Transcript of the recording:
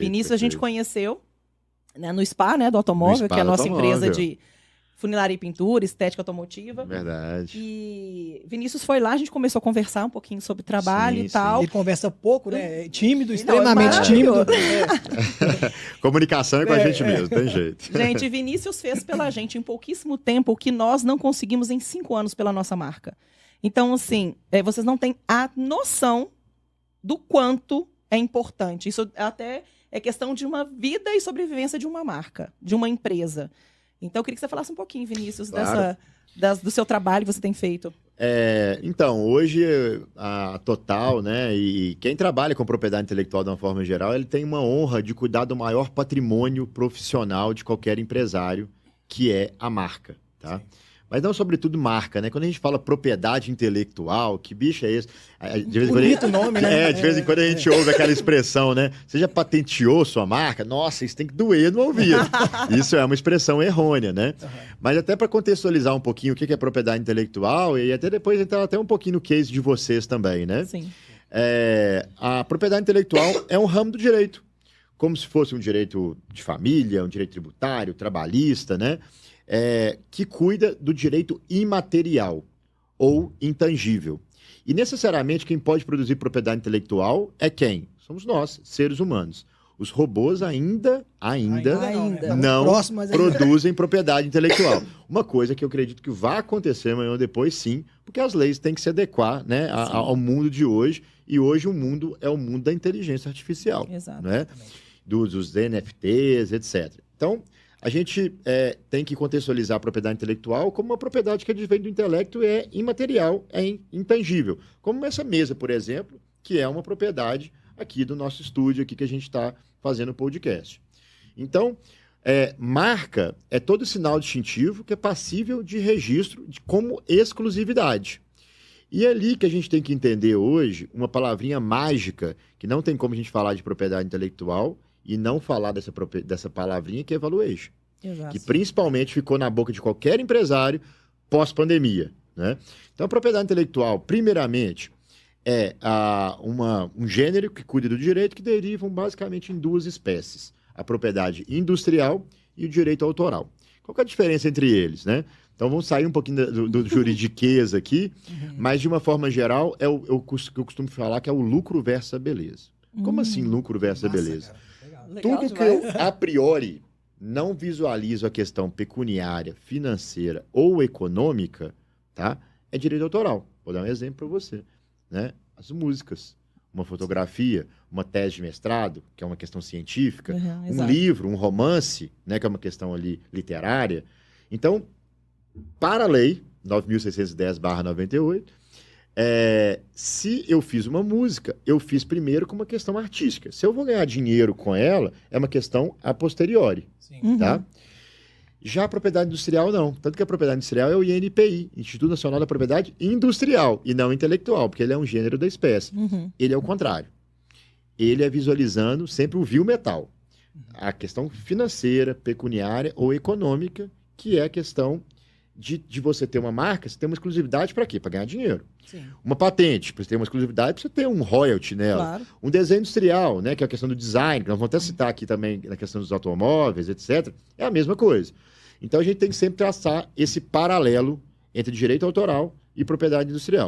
Vinícius a gente conheceu, né, no SPA, né, do automóvel, que é a nossa empresa de funilaria e pintura, estética automotiva. Verdade. E Vinícius foi lá, a gente começou a conversar um pouquinho sobre trabalho e tal. Ele conversa pouco, né? Tímido, extremamente tímido. Comunicação é com a gente mesmo, tem jeito. Gente, Vinícius fez pela gente em pouquíssimo tempo o que nós não conseguimos em 5 anos pela nossa marca. Então, assim, vocês não têm a noção do quanto é importante. Isso até é questão de uma vida e sobrevivência de uma marca, de uma empresa. Então, eu queria que você falasse um pouquinho, Vinícius, claro, do seu trabalho que você tem feito. Então, hoje a Total, né, e quem trabalha com propriedade intelectual de uma forma geral, ele tem uma honra de cuidar do maior patrimônio profissional de qualquer empresário, que é a marca, tá? Sim. Mas não, sobretudo, marca, né? Quando a gente fala propriedade intelectual, que bicho é esse? Bonito nome, né? De vez em quando a gente ouve aquela expressão, né? Você já patenteou sua marca? Nossa, isso tem que doer no ouvido. Isso é uma expressão errônea, né? Uhum. Mas até para contextualizar um pouquinho o que é propriedade intelectual, e até depois entrar até um pouquinho no case de vocês também, né? Sim. A propriedade intelectual é um ramo do direito, como se fosse um direito de família, um direito tributário, trabalhista, né? Que cuida do direito imaterial ou intangível. E necessariamente quem pode produzir propriedade intelectual é quem? Somos nós, seres humanos. Os robôs ainda não produzem propriedade intelectual. Uma coisa que eu acredito que vai acontecer amanhã ou depois, sim, porque as leis têm que se adequar, né, ao mundo de hoje. E hoje o mundo é o mundo da inteligência artificial. Exato. Né? Dos NFTs, etc. Então, a gente tem que contextualizar a propriedade intelectual como uma propriedade que advém do intelecto e é imaterial, é intangível. Como essa mesa, por exemplo, que é uma propriedade aqui do nosso estúdio, aqui que a gente está fazendo o podcast. Então, marca é todo sinal distintivo que é passível de registro como exclusividade. E é ali que a gente tem que entender hoje uma palavrinha mágica, que não tem como a gente falar de propriedade intelectual e não falar dessa palavrinha, que é valuation. Exato. Que principalmente ficou na boca de qualquer empresário pós-pandemia, né? Então, a propriedade intelectual, primeiramente, é um gênero que cuida do direito, que derivam basicamente em 2 espécies: a propriedade industrial e o direito autoral. Qual que é a diferença entre eles, né? Então, vamos sair um pouquinho do juridiquês aqui, mas, de uma forma geral, que eu costumo falar que é o lucro versus a beleza. Como assim lucro versus a beleza? Tudo que eu, a priori, não visualizo a questão pecuniária, financeira ou econômica, tá? É direito autoral. Vou dar um exemplo para você, né? As músicas, uma fotografia, uma tese de mestrado, que é uma questão científica, um livro, um romance, né, que é uma questão ali literária. Então, para a lei 9.610/98, se eu fiz uma música, eu fiz primeiro com uma questão artística. Se eu vou ganhar dinheiro com ela, é uma questão a posteriori. Sim. Tá? Já a propriedade industrial, não. Tanto que a propriedade industrial é o INPI, Instituto Nacional da Propriedade Industrial, e não intelectual, porque ele é um gênero da espécie. Ele é o contrário. Ele é visualizando sempre o vil metal. A questão financeira, pecuniária ou econômica, que é a questão de você ter uma marca, você tem uma exclusividade para quê? Para ganhar dinheiro. Sim. Uma patente, para você ter uma exclusividade, para você ter um royalty nela. Claro. Um desenho industrial, né, que é a questão do design, que nós vamos até citar aqui também na questão dos automóveis, etc. É a mesma coisa. Então, a gente tem que sempre traçar esse paralelo entre direito autoral e propriedade industrial.